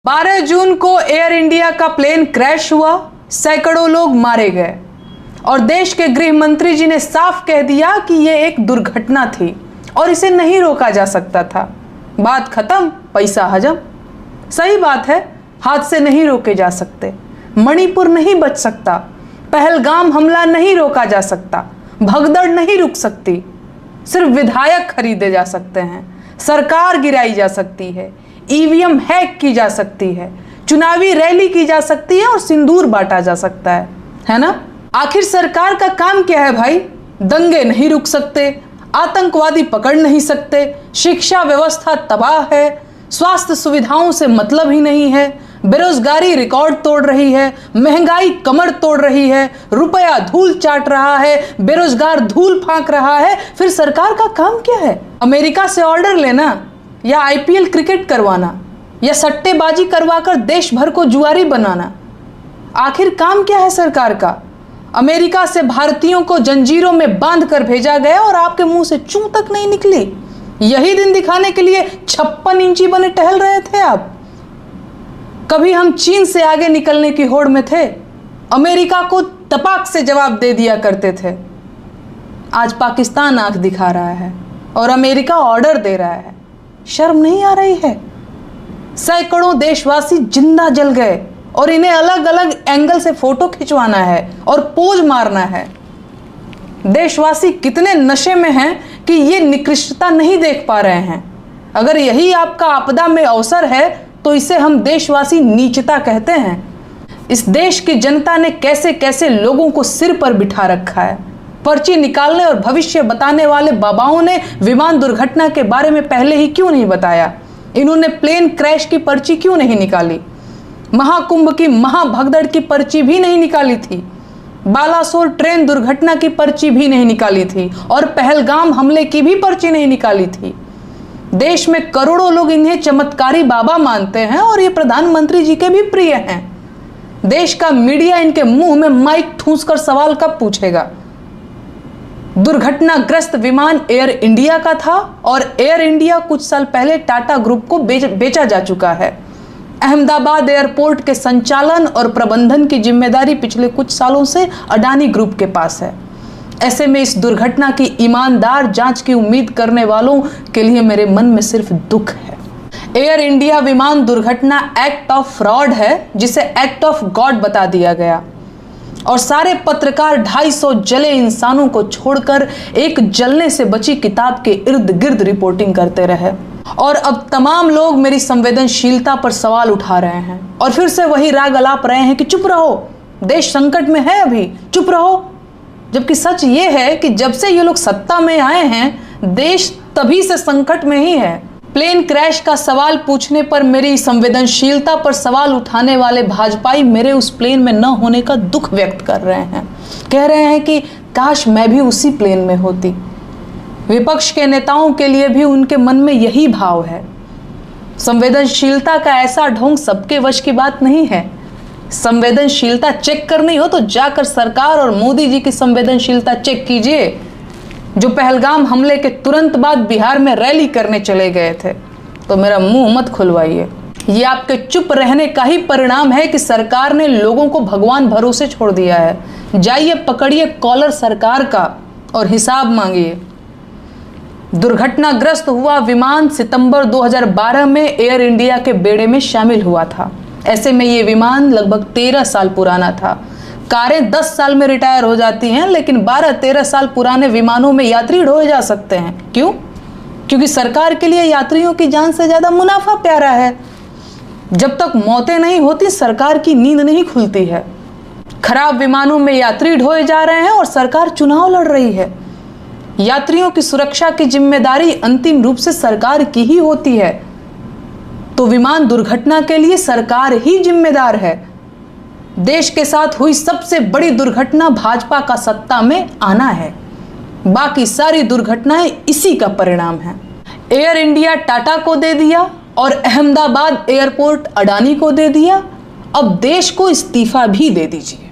12 जून को air India का plane crash हुआ, सैकड़ों लोग मारे गए और देश के गृह मंत्री जी ने साफ कह दिया कि यह एक दुर्घटना थी और इसे नहीं रोका जा सकता था। बात खत्म, पैसा हजम। सही बात है, हादसे नहीं रोके जा सकते, मणिपुर नहीं बच सकता, पहलगाम हमला नहीं रोका जा सकता, भगदड़ नहीं रुक सकती, सिर्फ विधायक खरीदे जा सकते हैं, सरकार गिराई जा सकती है, ईवीएम हैक की जा सकती है, चुनावी रैली की जा सकती है और सिंदूर बांटा जा सकता है ना? आखिर सरकार का काम क्या है भाई? दंगे नहीं रुक सकते, आतंकवादी पकड़ नहीं सकते, शिक्षा व्यवस्था तबाह है, स्वास्थ्य सुविधाओं से मतलब ही नहीं है, बेरोजगारी रिकॉर्ड तोड़ रही है, महंगाई कमर तोड़ रही है, रुपया धूल चाट रहा है, बेरोजगार धूल फांक रहा है। फिर सरकार का काम क्या है? अमेरिका से ऑर्डर लेना या आईपीएल क्रिकेट करवाना या सट्टेबाजी करवाकर देश भर को जुआरी बनाना? आखिर काम क्या है सरकार का? अमेरिका से भारतीयों को जंजीरों में बांध कर भेजा गया और आपके मुंह से चूं तक नहीं निकली। यही दिन दिखाने के लिए 56 इंची बने टहल रहे थे आप। कभी हम चीन से आगे निकलने की होड़ में थे, अमेरिका को तपाक से जवाब दे दिया करते थे। आज पाकिस्तान आंख दिखा रहा है और अमेरिका ऑर्डर दे रहा है। शर्म नहीं आ रही है? सैकड़ों देशवासी जिंदा जल गए और इन्हें अलग अलग एंगल से फोटो खिंचवाना है और पोज मारना है। देशवासी कितने नशे में हैं कि ये निकृष्टता नहीं देख पा रहे हैं। अगर यही आपका आपदा में अवसर है तो इसे हम देशवासी नीचता कहते हैं। इस देश की जनता ने कैसे कैसे लोगों को सिर पर बिठा रखा है। पर्ची निकालने और भविष्य बताने वाले बाबाओं ने विमान दुर्घटना के बारे में पहले ही क्यों नहीं बताया? इन्होंने प्लेन क्रैश की पर्ची क्यों नहीं निकाली? महाकुंभ की महाभगदड़ की पर्ची भी नहीं निकाली थी, बालासोर ट्रेन दुर्घटना की पर्ची भी नहीं निकाली थी और पहलगाम हमले की भी पर्ची नहीं निकाली थी। देश में करोड़ों लोग इन्हें चमत्कारी बाबा मानते हैं और ये प्रधानमंत्री जी के भी प्रिय हैं। देश का मीडिया इनके मुंह में माइक ठूंसकर सवाल कब पूछेगा? दुर्घटनाग्रस्त विमान एयर इंडिया का था और एयर इंडिया कुछ साल पहले टाटा ग्रुप को बेचा जा चुका है। अहमदाबाद एयरपोर्ट के संचालन और प्रबंधन की जिम्मेदारी पिछले कुछ सालों से अडानी ग्रुप के पास है। ऐसे में इस दुर्घटना की ईमानदार जांच की उम्मीद करने वालों के लिए मेरे मन में सिर्फ दुख है। एयर इंडिया विमान दुर्घटना एक्ट ऑफ फ्रॉड है, जिसे एक्ट ऑफ गॉड बता दिया गया और सारे पत्रकार 250 जले इंसानों को छोड़कर एक जलने से बची किताब के इर्द गिर्द रिपोर्टिंग करते रहे। और अब तमाम लोग मेरी संवेदनशीलता पर सवाल उठा रहे हैं और फिर से वही राग अलाप रहे हैं कि चुप रहो, देश संकट में है, अभी चुप रहो। जबकि सच ये है कि जब से ये लोग सत्ता में आए हैं, देश तभी से संकट में ही है। प्लेन क्रैश का सवाल पूछने पर मेरी संवेदनशीलता पर सवाल उठाने वाले भाजपाई मेरे उस प्लेन में न होने का दुख व्यक्त कर रहे हैं। कह रहे हैं कि काश मैं भी उसी प्लेन में होती। विपक्ष के नेताओं के लिए भी उनके मन में यही भाव है। संवेदनशीलता का ऐसा ढोंग सबके वश की बात नहीं है। संवेदनशीलता चेक करनी हो तो जाकर सरकार और मोदी जी की संवेदनशीलता चेक कीजिए, जो पहलगाम हमले के तुरंत बाद बिहार में रैली करने चले गए थे। तो मेरा मुंह मत खुलवाइए। ये आपके चुप रहने का ही परिणाम है कि सरकार ने लोगों को भगवान भरोसे छोड़ दिया है। जाइए पकड़िए कॉलर सरकार का और हिसाब मांगिए। दुर्घटनाग्रस्त हुआ विमान सितंबर 2012 में एयर इंडिया के बेड़े में शामिल हुआ था। ऐसे में ये विमान लगभग 13 साल पुराना था। कारें 10 साल में रिटायर हो जाती हैं, लेकिन 12-13 साल पुराने विमानों में यात्री ढोए जा सकते हैं। क्यों? क्योंकि सरकार के लिए यात्रियों की जान से ज्यादा मुनाफा प्यारा है। जब तक मौतें नहीं होती, सरकार की नींद नहीं खुलती है। खराब विमानों में यात्री ढोए जा रहे हैं और सरकार चुनाव लड़ रही है। यात्रियों की सुरक्षा की जिम्मेदारी अंतिम रूप से सरकार की ही होती है, तो विमान दुर्घटना के लिए सरकार ही जिम्मेदार है। देश के साथ हुई सबसे बड़ी दुर्घटना भाजपा का सत्ता में आना है। बाकी सारी दुर्घटनाएं इसी का परिणाम है। एयर इंडिया टाटा को दे दिया और अहमदाबाद एयरपोर्ट अडानी को दे दिया। अब देश को इस्तीफा भी दे दीजिए।